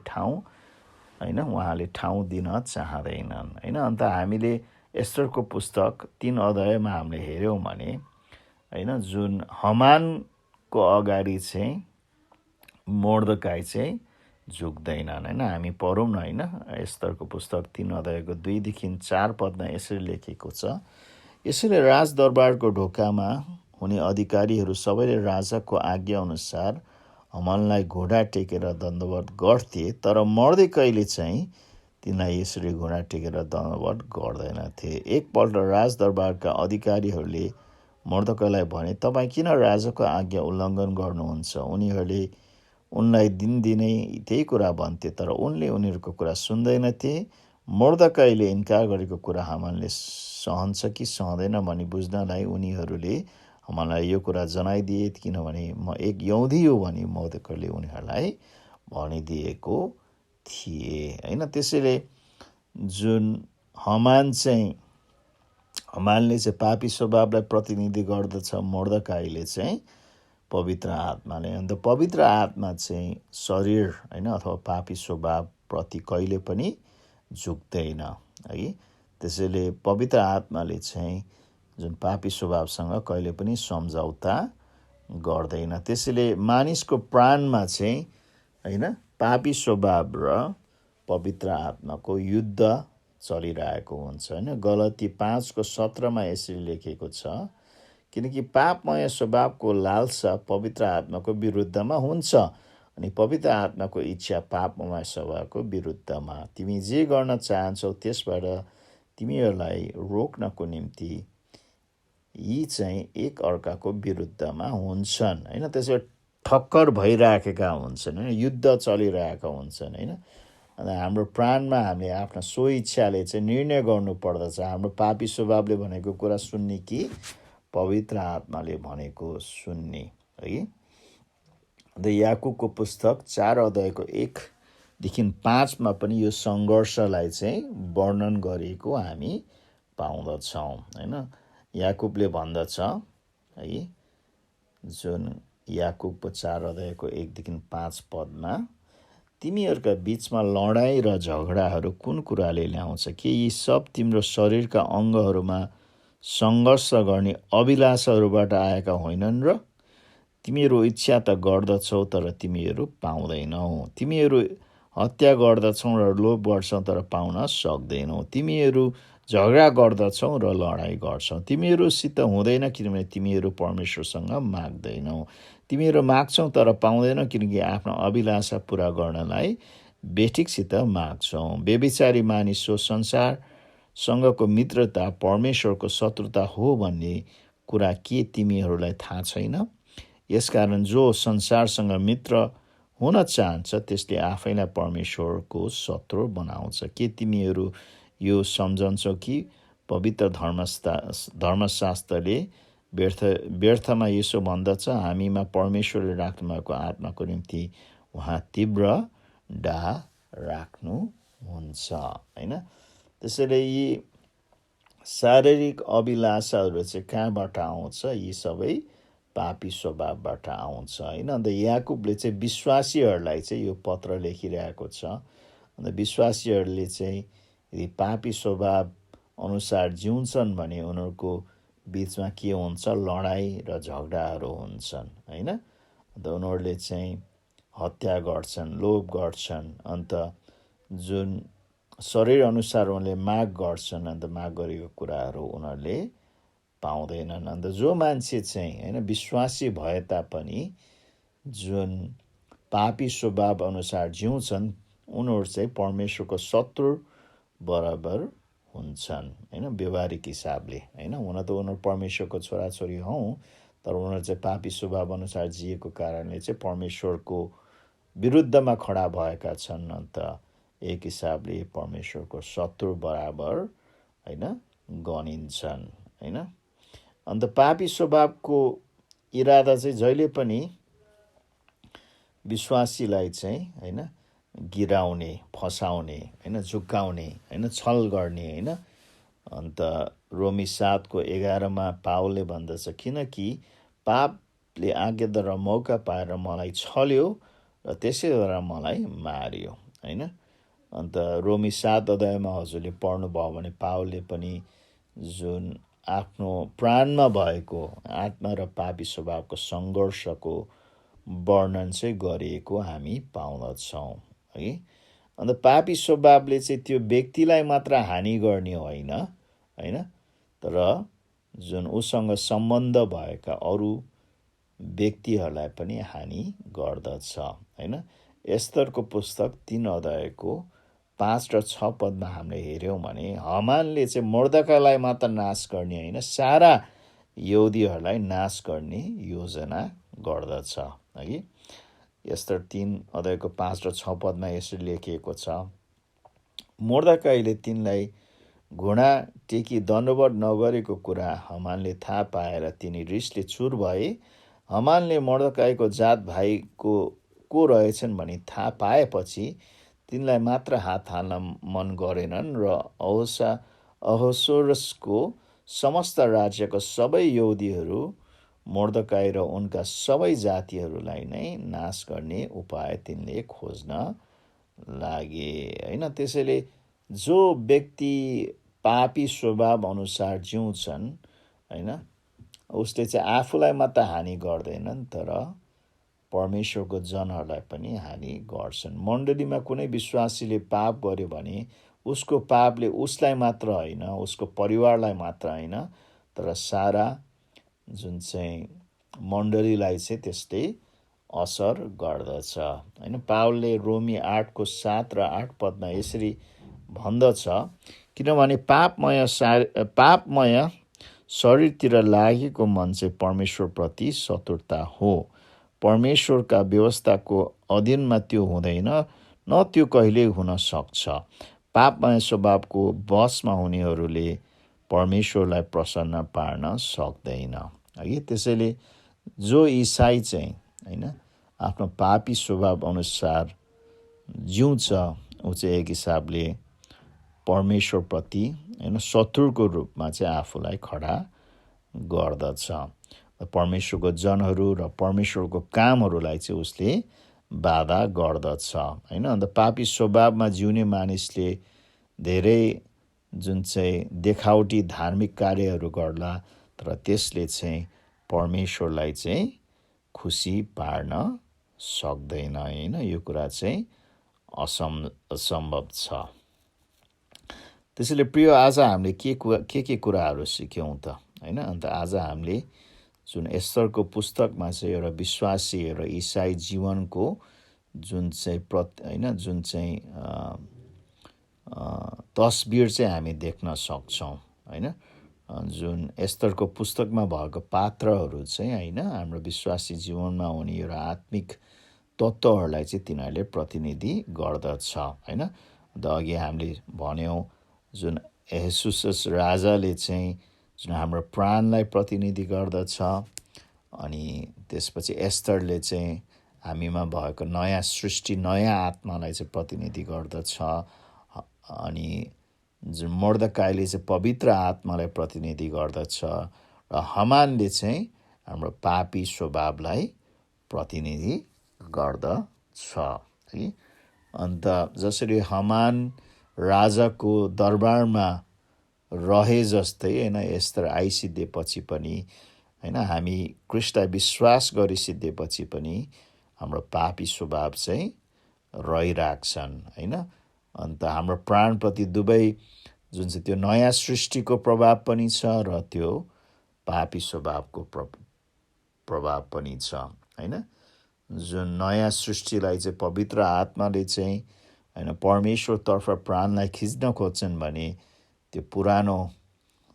उहाँले ठाउँ दिन चाहँदैनन् हैन। अन्त हामीले एस्टरको पुस्तक 3 अध्यायमा हामीले हेऱ्यौँ भने हैन, जुन हमानको अगाडि चाहिँ मोर्देकाई चाहिँ झुक्दैनन् हैन। हामी पढौँ न हैन, एस्टरको पुस्तक 3 अध्यायको 2 देखि 4 पदमा यसरी लेखेको छ, यसैले राजदरबारको ढोकामा हुने अधिकारीहरू सबैले राजाको आज्ञा अनुसार हमानलाई घोडा टेकेर दण्डवत गर्थे, तर मोर्देकाईले चाहिँ तिनलाई यसरी घोडा टेकेर दण्डवत गर्दैनथे। एकपल्ट राजदरबारका अधिकारीहरूले मोर्देकाईलाई भने, तपाईँ किन राजाको आज्ञा उल्लङ्घन गर्नुहुन्छ? उनीहरूले उनलाई दिनदिनै त्यही कुरा भन्थे, तर उनले उनीहरूको कुरा सुन्दैनथे। मोर्देकाईले इन्कार गरेको कुरा हामानले सहन्छ कि सहँदैन भनी बुझ्नलाई उनीहरूले हामानलाई यो कुरा जनाइदिए, किनभने म एक यहुदी हो भनी मोर्देकाईले उनीहरूलाई भनिदिएको थिए हैन। त्यसैले जुन हमानले चाहिँ पापी स्वभावलाई प्रतिनिधि गर्दछ, मोर्देकाईले चाहिँ पवित्र आत्माले। अन्त पवित्र आत्मा चाहिँ शरीर हैन अथवा पापी स्वभाव प्रति कहिले पनि झुक्दैन है। त्यसैले पवित्र आत्माले चाहिँ जुन पापी स्वभावसँग कहिले पनि सम्झौता गर्दैन। त्यसैले मानिसको प्राणमा चाहिँ हैन पापी स्वभाव र पवित्र आत्माको युद्ध चलिरहेको हुन्छ हैन। गलती 5:17 यसरी लेखेको छ, किनकि पापमय स्वभावको लालसा पवित्र आत्माको विरुद्धमा हुन्छ अनि पवित्र आत्माको इच्छा पापमय स्वभावको विरुद्धमा। तिमी जे गर्न चाहन्छौ त्यसबाट तिमीहरूलाई रोक्नको निम्ति यी चाहिँ एक अर्काको विरुद्धमा हुन्छन् हैन। त्यसबाट ठक्कर भइराखेका हुन्छन् हैन, युद्ध चलिरहेका हुन्छन् हैन। अनि हाम्रो प्राणमा हामीले आफ्ना सो इच्छाले चाहिँ निर्णय गर्नु पर्दछ, हाम्रो पापी स्वभावले भनेको कुरा सुन्ने कि पवित्र आत्माले भनेको सुन्ने है। अन्त याकुबको पुस्तक 4 अध्यायको 1देखि 5मा पनि यो सङ्घर्षलाई चाहिँ वर्णन गरिएको हामी पाउँदछौँ हैन। याकुबले भन्दछ है, जुन याकुबको 4 अध्यायको 1देखि 5 पदमा, तिमीहरूका बीचमा लडाई र झगडाहरू कुन कुराले ल्याउँछ? कि यी सब तिम्रो शरीरका अङ्गहरूमा सङ्घर्ष गर्ने अभिलाषाहरूबाट आएका होइनन् र? तिमीहरू इच्छा त गर्दछौ तर तिमीहरू पाउँदैनौ, तिमीहरू हत्या गर्दछौ र लोभ गर्छौ तर पाउन सक्दैनौ, तिमीहरू झगडा गर्दछौ र लडाई गर्छौ, तिमीहरूसित हुँदैन किनभने तिमीहरू परमेश्वरसँग माग्दैनौ, तिमीहरू माग्छौ तर पाउँदैनौ किनकि आफ्नो अभिलाषा पुरा गर्नलाई बेठिकसित माग्छौ। व्यभिचारी मानिस हो, संसारसँगको मित्रता परमेश्वरको शत्रुता हो भन्ने कुरा के तिमीहरूलाई थाहा छैन? यसकारण जो संसारसँग मित्र हुन चाहन्छ त्यसले आफैलाई परमेश्वरको शत्रु बनाउँछ। के तिमीहरू यो सम्झन्छौ कि पवित्र धर्मशास्त्रले व्यर्थमा यसो भन्दछ, हामीमा परमेश्वरले राख्नुभएको आत्माको निम्ति उहाँ तीव्र डाह राख्नुहुन्छ हैन। त्यसैले यी शारीरिक अभिलाषाहरू चाहिँ कहाँबाट आउँछ? यी सबै पापी स्वभावबाट आउँछ हैन। अन्त याकुबले चाहिँ विश्वासीहरूलाई चाहिँ यो पत्र लेखिरहेको छ। अन्त विश्वासीहरूले चाहिँ यदि पापी स्वभाव अनुसार जिउँछन् भने उनीहरूको बीचमा के हुन्छ? लडाई र झगडाहरू हुन्छन् हैन। अन्त उनीहरूले चाहिँ हत्या गर्छन्, लोभ गर्छन्, अन्त जुन शरीर अनुसार उनले माग गर्छन्, अन्त माग गरेको कुराहरू उनीहरूले पाउँदैनन्। अन्त जो मान्छे चाहिँ हैन विश्वासी भए तापनि जुन पापी स्वभाव अनुसार जिउँछन् उनीहरू चाहिँ परमेश्वरको शत्रु बराबर हुन्छन् हैन, व्यवहारिक हिसाबले हैन। हुन त उनीहरू परमेश्वरको छोराछोरी हौँ, तर उनीहरू चाहिँ पापी स्वभाव अनुसार जिएको कारणले चाहिँ परमेश्वरको विरुद्धमा खडा भएका छन्। अन्त एक हिसाबले परमेश्वरको शत्रु बराबर हैन गनिन्छन् हैन। अन्त पापी स्वभावको इरादा चाहिँ जहिले पनि विश्वासीलाई चाहिँ होइन गिराउने, फसाउने, होइन झुक्काउने, होइन छल गर्ने, होइन। अन्त रोमी 7:11 पावलले भन्दछ, किनकि पापले आज्ञाद्वारा मौका पाएर मलाई छल्यो र त्यसै गरेर मलाई मार्यो, होइन। अन्त रोमी 7 हजुरले पढ्नुभयो भने पावलले पनि जुन आफ्नो प्राणमा भएको आत्मा र पापी स्वभावको सङ्घर्षको वर्णन चाहिँ गरिएको हामी पाउँदछौँ है। अन्त पापी स्वभावले चाहिँ त्यो व्यक्तिलाई मात्र हानि गर्ने होइन, होइन, तर जुन उसँग सम्बन्ध भएका अरू व्यक्तिहरूलाई पनि हानि गर्दछ, होइन। एस्तरको पुस्तक 3:5 र 6 हामीले हेऱ्यौँ भने हामानले चाहिँ मोर्देखाईलाई मात्र नाश गर्ने होइन, सारा यहुदीहरूलाई नाश गर्ने योजना गर्दछ है। एस्तर 3:5 र 6 यसरी लेखिएको छ, मोर्देखाईले तिनलाई घुँडा टेकी दण्डवत नगरेको कुरा हामानले थाहा पाएर तिनी रिसले चुर भए। हामानले मोर्देखाईको जात भाइको को रहेछन् भनी थाहा पाएपछि तिनलाई मात्र हात हाल्न मन गरेनन् र अहसोरसको समस्त राज्यको सबै यहुदीहरू मोर्देखाई र उनका सबै जातिहरूलाई नै नाश गर्ने उपाय तिनले खोज्न लागे, होइन। त्यसैले जो व्यक्ति पापी स्वभाव अनुसार जिउँछन्, होइन, उसले चाहिँ आफूलाई मात्र हानि गर्दैनन् तर परमेश्वरको जनहरूलाई पनि हानि गर्छन्। मण्डलीमा कुनै विश्वासीले पाप गर्यो भने उसको पापले उसलाई मात्र होइन, उसको परिवारलाई मात्र होइन, तर सारा जुन चाहिँ मण्डलीलाई चाहिँ त्यसले असर गर्दछ, होइन। पावलले रोमी 8:7 र 8 यसरी भन्दछ, किनभने पापमय शरीरतिर लागेको मन चाहिँ परमेश्वरप्रति शत्रुता हो। परमेश्वरका व्यवस्थाको अधीनमा त्यो हुँदैन, न त्यो कहिल्यै हुन सक्छ। पापमय स्वभावको वशमा हुनेहरूले परमेश्वरलाई प्रसन्न पार्न सक्दैन है। त्यसैले जो इसाई चाहिँ होइन आफ्नो पापी स्वभाव अनुसार जिउँछ ऊ चाहिँ एक हिसाबले परमेश्वरप्रति होइन शत्रुको रूपमा चाहिँ आफूलाई खडा गर्दछ। परमेश्वरको जनहरू र परमेश्वरको कामहरूलाई चाहिँ उसले बाधा गर्दछ, होइन। अन्त पापी स्वभावमा जिउने मानिसले धेरै जुन चाहिँ देखावटी धार्मिक कार्यहरू गर्ला, तर त्यसले चाहिँ परमेश्वरलाई चाहिँ खुसी पार्न सक्दैन, होइन। यो कुरा चाहिँ असम्भव छ। त्यसैले प्रिय, आज हामीले के कुराहरू सिक्यौँ त, होइन। अन्त आज हामीले जुन एस्तरको पुस्तकमा चाहिँ एउटा विश्वासी र इसाई जीवनको जुन चाहिँ होइन जुन चाहिँ तस्बिर चाहिँ हामी देख्न सक्छौँ, होइन। जुन एस्तरको पुस्तकमा भएको पात्रहरू चाहिँ होइन हाम्रो विश्वासी जीवनमा हुने एउटा आत्मिक तत्त्वहरूलाई चाहिँ तिनीहरूले प्रतिनिधि गर्दछ, होइन। अन्त अघि हामीले भन्यौँ जुन अहसुसस राजाले चाहिँ जुन हाम्रो प्राणलाई प्रतिनिधि गर्दछ, अनि त्यसपछि एस्तरले चाहिँ हामीमा भएको नयाँ सृष्टि, नयाँ आत्मालाई चाहिँ प्रतिनिधि गर्दछ, अनि जुन मोर्देखाईले चाहिँ पवित्र आत्मालाई प्रतिनिधि गर्दछ, र हामानले चाहिँ हाम्रो पापी स्वभावलाई प्रतिनिधि गर्दछ है। अन्त जसरी हामान राजाको दरबारमा रहे जस्तै होइन एस्तर आइसिद्धेपछि पनि होइन हामी ख्रीष्टलाई विश्वास गरिसिद्धेपछि पनि हाम्रो पापी स्वभाव चाहिँ रहिराख्छन्, होइन। अन्त हाम्रो प्राणप्रति दुवै जुन चाहिँ त्यो नयाँ सृष्टिको प्रभाव पनि छ र त्यो पापी स्वभावको प्रभाव पनि छ, होइन। जुन नयाँ सृष्टिलाई चाहिँ पवित्र आत्माले चाहिँ होइन परमेश्वरतर्फ प्राणलाई खिच्न खोज्छन् भने त्यो पुरानो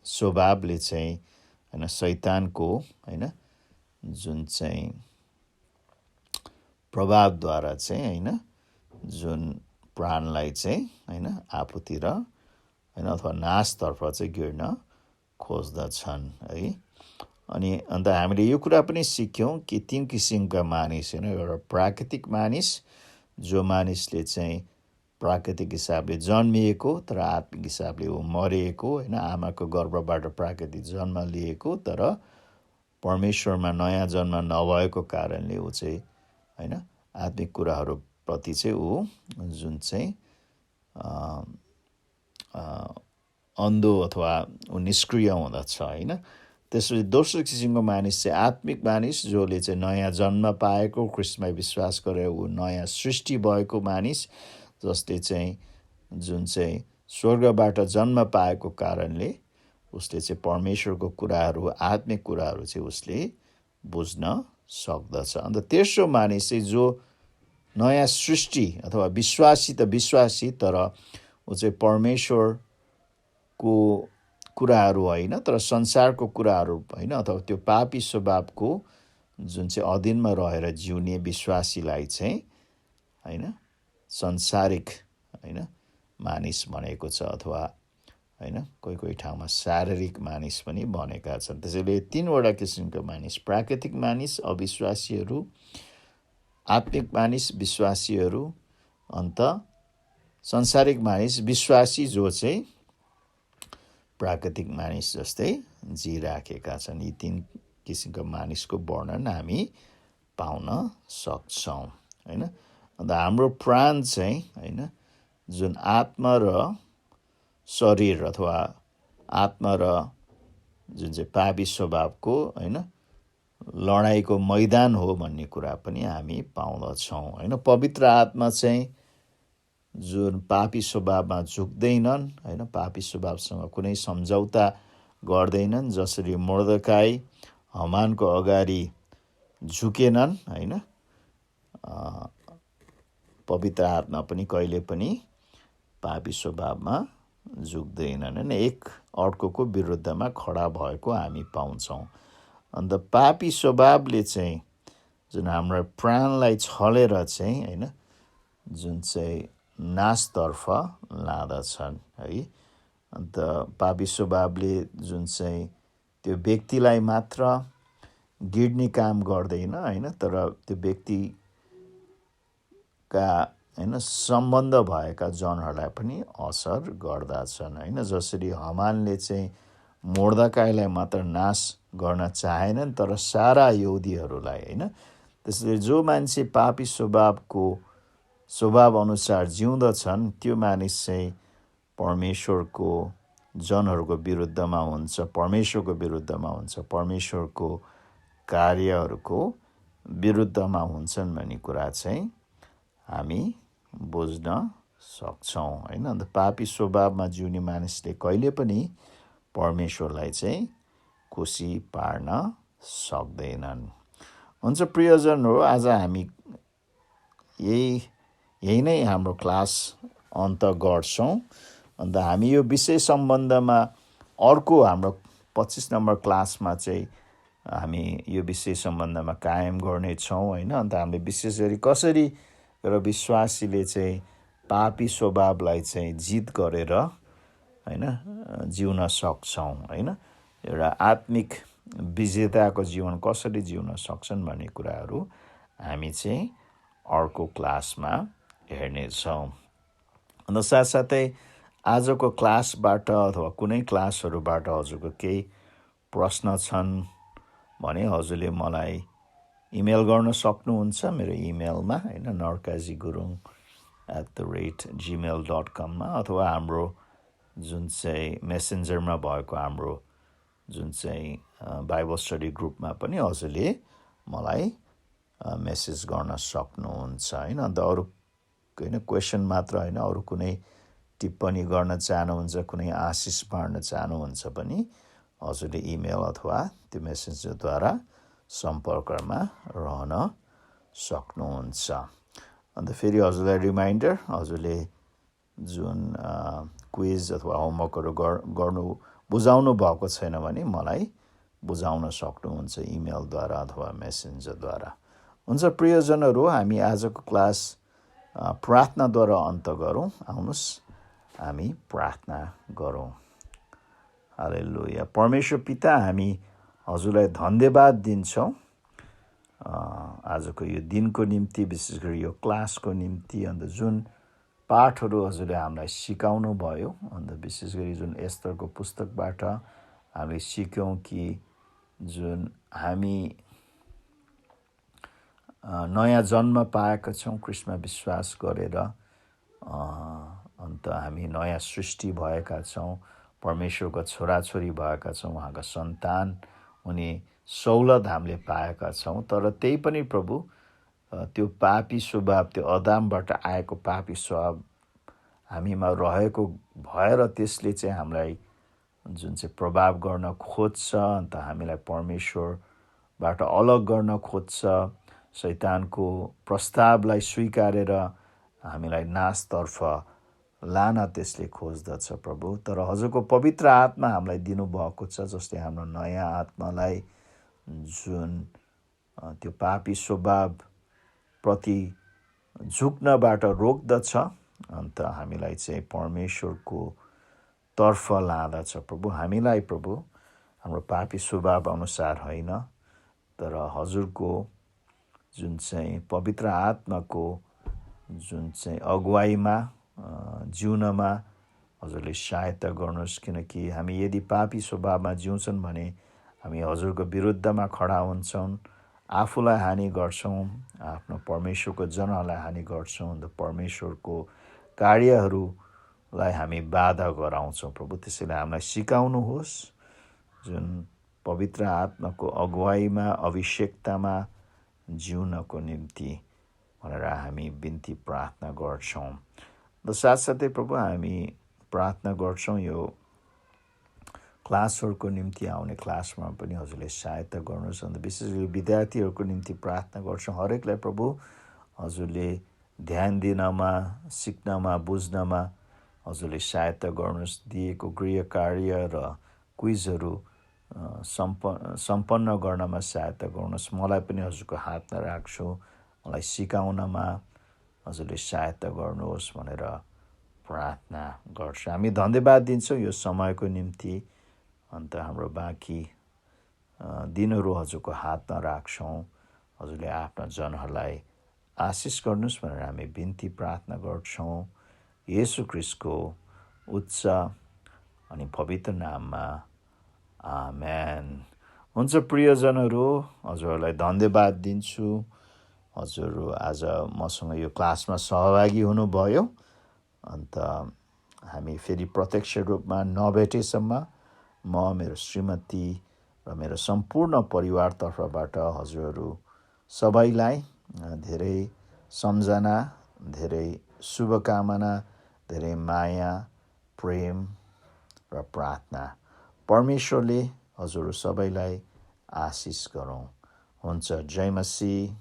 स्वभावले चाहिँ होइन शैतानको होइन जुन चाहिँ प्रभावद्वारा चाहिँ होइन जुन प्राणलाई चाहिँ होइन आफूतिर होइन अथवा नाशतर्फ चाहिँ गिर्न खोज्दछन् है। अनि अन्त हामीले यो कुरा पनि सिक्यौँ कि 3 किसिमका मानिस होइन, एउटा प्राकृतिक मानिस, जो मानिसले चाहिँ प्राकृतिक हिसाबले जन्मिएको तर आत्मिक हिसाबले ऊ मरिएको होइन, आमाको गर्भबाट प्राकृतिक जन्म लिएको तर परमेश्वरमा नयाँ जन्म नभएको कारणले ऊ चाहिँ होइन आत्मिक कुराहरूप्रति चाहिँ ऊ जुन चाहिँ अन्धो अथवा ऊ निष्क्रिय हुँदछ होइन। त्यसपछि दोस्रो किसिमको मानिस चाहिँ आत्मिक मानिस, जसले चाहिँ नयाँ जन्म पाएको, ख्रिस्टमा विश्वास गरेर ऊ नयाँ सृष्टि भएको मानिस, जसले चाहिँ जुन चाहिँ स्वर्गबाट जन्म पाएको कारणले उसले चाहिँ परमेश्वरको कुराहरू, आत्मिक कुराहरू चाहिँ उसले बुझ्न सक्दछ। अन्त तेस्रो मानिस चाहिँ जो नयाँ सृष्टि अथवा विश्वासी त विश्वासी तर ऊ चाहिँ परमेश्वरको कुराहरू होइन तर संसारको कुराहरू होइन, अथवा त्यो पापी स्वभावको जुन चाहिँ अधीनमा रहेर जिउने विश्वासीलाई चाहिँ होइन संसारिक होइन मानिस भनेको छ, अथवा होइन कोही ठाउँमा शारीरिक मानिस पनि भनेका छन्। त्यसैले 3वटा किसिमका मानिस, प्राकृतिक मानिस अविश्वासीहरू, आत्मिक मानिस विश्वासीहरू, अन्त संसारिक मानिस विश्वासी जो चाहिँ प्राकृतिक मानिस जस्तै जिराखेका छन्। यी 3 किसिमका मानिसको वर्णन हामी पाउन सक्छौँ होइन। अन्त हाम्रो प्राण चाहिँ होइन जुन आत्मा र शरीर अथवा आत्मा र जुन चाहिँ पापी स्वभावको होइन लडाइँको मैदान हो भन्ने कुरा पनि हामी पाउँदछौँ होइन। पवित्र आत्मा चाहिँ जुन पापी स्वभावमा झुक्दैनन् होइन, पापी स्वभावसँग कुनै सम्झौता गर्दैनन्, जसरी मोर्देखाई हमानको अगाडि झुकेनन् होइन, पवित्र आत्मा पनि कहिले पनि पापी स्वभावमा झुक्दैनन् होइन, एक अर्कोको विरुद्धमा खडा भएको हामी पाउँछौँ। अन्त पापी स्वभावले चाहिँ जुन हाम्रो प्राणलाई छलेर चाहिँ होइन जुन चाहिँ नाशतर्फ लाँदछन् है। अन्त पापी स्वभावले जुन चाहिँ त्यो व्यक्तिलाई मात्र गिड्ने काम गर्दैन होइन, तर त्यो व्यक्तिका होइन सम्बन्ध भएका जनहरूलाई पनि असर गर्दछन् होइन। जसरी हमानले चाहिँ मोर्देखाईलाई मात्र नाश गर्न चाहेनन् तर सारा यहुदीहरूलाई होइन। त्यसैले जो मान्छे पापी स्वभाव अनुसार जिउँदछन् त्यो मानिस चाहिँ परमेश्वरको जनहरूको विरुद्धमा हुन्छ, परमेश्वरको विरुद्धमा हुन्छ, परमेश्वरको कार्यहरूको विरुद्धमा हुन्छन् भन्ने कुरा चाहिँ हामी बुझ्न सक्छौँ होइन। अन्त पापी स्वभावमा जिउने मानिसले कहिले पनि परमेश्वरलाई चाहिँ खुसी पार्न सक्दैनन्। हुन्छ प्रियजनहरू, आज हामी यही नै हाम्रो क्लास अन्त गर्छौँ। अन्त हामी यो विषय सम्बन्धमा अर्को हाम्रो 25 नम्बर क्लासमा चाहिँ हामी यो विषय सम्बन्धमा कायम गर्नेछौँ होइन। अन्त हामीले विशेष गरी कसरी र विश्वासीले चाहिँ पापी स्वभावलाई चाहिँ जित गरेर होइन जिउन सक्छौँ होइन, एउटा आत्मिक विजेताको जीवन कसरी जिउन सक्छन् भन्ने कुराहरू हामी चाहिँ अर्को क्लासमा हेर्नेछौँ। अन्त साथसाथै आजको क्लासबाट अथवा कुनै क्लासहरूबाट हजुरको केही प्रश्न छन् भने हजुरले मलाई इमेल गर्न सक्नुहुन्छ मेरो इमेलमा होइन narkaziguruङ@gmail.com मा, अथवा हाम्रो जुन चाहिँ मेसेन्जरमा भएको हाम्रो जुन चाहिँ बाइबल स्टडी ग्रुपमा पनि हजुरले मलाई मेसेज गर्न सक्नुहुन्छ होइन। अन्त अरू होइन क्वेसन मात्र होइन, अरू कुनै टिप्पणी गर्न चाहनुहुन्छ, कुनै आशिष बाँड्न चाहनुहुन्छ भने हजुरले इमेल अथवा त्यो मेसेन्जरद्वारा सम्पर्कमा रहन सक्नुहुन्छ। अन्त फेरि हजुरलाई रिमाइन्डर, हजुरले जुन क्विज अथवा होमवर्कहरू बुझाउनु भएको छैन भने मलाई बुझाउन सक्नुहुन्छ इमेलद्वारा अथवा मेसेन्जरद्वारा। हुन्छ प्रियजनहरू, हामी आजको क्लास प्रार्थनाद्वारा अन्त गरौँ। आउनुहोस् हामी प्रार्थना गरौँ। हालेलुया। परमेश्वर पिता, हामी हजुरलाई धन्यवाद दिन्छौँ आजको यो दिनको निम्ति, विशेष गरी यो क्लासको निम्ति। अन्त जुन पाठहरू हजुरले हामीलाई सिकाउनु भयो, अन्त विशेष गरी जुन एस्तरको पुस्तकबाट हामीले सिक्यौँ कि जुन हामी नयाँ जन्म पाएका छौँ ख्रीष्टमा विश्वास गरेर, अन्त हामी नयाँ सृष्टि भएका छौँ, परमेश्वरको छोराछोरी भएका छौँ, उहाँका सन्तान हुने सहुलत हामीले पाएका छौँ। तर त्यही पनि प्रभु त्यो पापी स्वभाव, त्यो अदामबाट आएको पापी स्वभाव हामीमा रहेको भएर त्यसले चाहिँ हामीलाई जुन चाहिँ प्रभाव गर्न खोज्छ, अन्त हामीलाई परमेश्वरबाट अलग गर्न खोज्छ, शैतानको प्रस्तावलाई स्वीकारेर हामीलाई नाशतर्फ लान त्यसले खोज्दछ प्रभु। तर हजुरको पवित्र आत्मा हामीलाई दिनुभएको छ, जसले हाम्रो नयाँ आत्मालाई जुन त्यो पापी स्वभाव प्रति झुक्नबाट रोक्दछ, अन्त हामीलाई चाहिँ परमेश्वरको तर्फ लाँदछ प्रभु। हामीलाई प्रभु हाम्रो पापी स्वभाव अनुसार होइन, तर हजुरको जुन चाहिँ पवित्र आत्माको जुन चाहिँ अगुवाईमा जिउनमा हजुरले सहायता गर्नुहोस्। किनकि हामी यदि पापी स्वभावमा जिउँछन् भने हामी हजुरको विरुद्धमा खडा हुन्छौँ, आफूलाई हानि गर्छौँ, आफ्नो परमेश्वरको जनहरूलाई हानि गर्छौँ, अन्त परमेश्वरको कार्यहरूलाई हामी बाधा गराउँछौँ प्रभु। त्यसैले हामीलाई सिकाउनुहोस् जुन पवित्र आत्माको अगुवाईमा, अभिषेकतामा जिउनको निम्ति भनेर हामी बिन्ती प्रार्थना गर्छौँ। र साथसाथै प्रभु हामी प्रार्थना गर्छौँ यो क्लासहरूको निम्ति, आउने क्लासमा पनि हजुरले सहायता गर्नुहोस्। अन्त विशेष गरी विद्यार्थीहरूको निम्ति प्रार्थना गर्छौँ। हरेकलाई प्रभु हजुरले ध्यान दिनमा, सिक्नमा, बुझ्नमा हजुरले सहायता गर्नुहोस्। दिएको गृह कार्य र क्विजहरू सम्पन्न गर्नमा सहायता गर्नुहोस्। मलाई पनि हजुरको हातमा राख्छु, मलाई सिकाउनमा हजुरले सहायता गर्नुहोस् भनेर प्रार्थना गर्छु। हामी धन्यवाद दिन्छौँ यो समयको निम्ति। अन्त हाम्रो बाँकी दिनहरू हजुरको हातमा राख्छौँ। हजुरले आफ्ना जनहरूलाई आशिष गर्नुहोस् भनेर हामी बिन्ती प्रार्थना गर्छौँ येशू ख्रीष्टको उच्च अनि पवित्र नाममा, आमेन। हुन्छ प्रियजनहरू, हजुरहरूलाई धन्यवाद दिन्छु। हजुरहरू आज मसँग यो क्लासमा सहभागी हुनुभयो। अन्त हामी फेरि प्रत्यक्ष रूपमा नभेटेसम्म म, मेरो श्रीमती र मेरो सम्पूर्ण परिवारतर्फबाट हजुरहरू सबैलाई धेरै सम्झना, धेरै शुभकामना, धेरै माया, प्रेम र प्रार्थना। परमेश्वरले हजुरहरू सबैलाई आशिष गरौँ। हुन्छ। जय मसीह।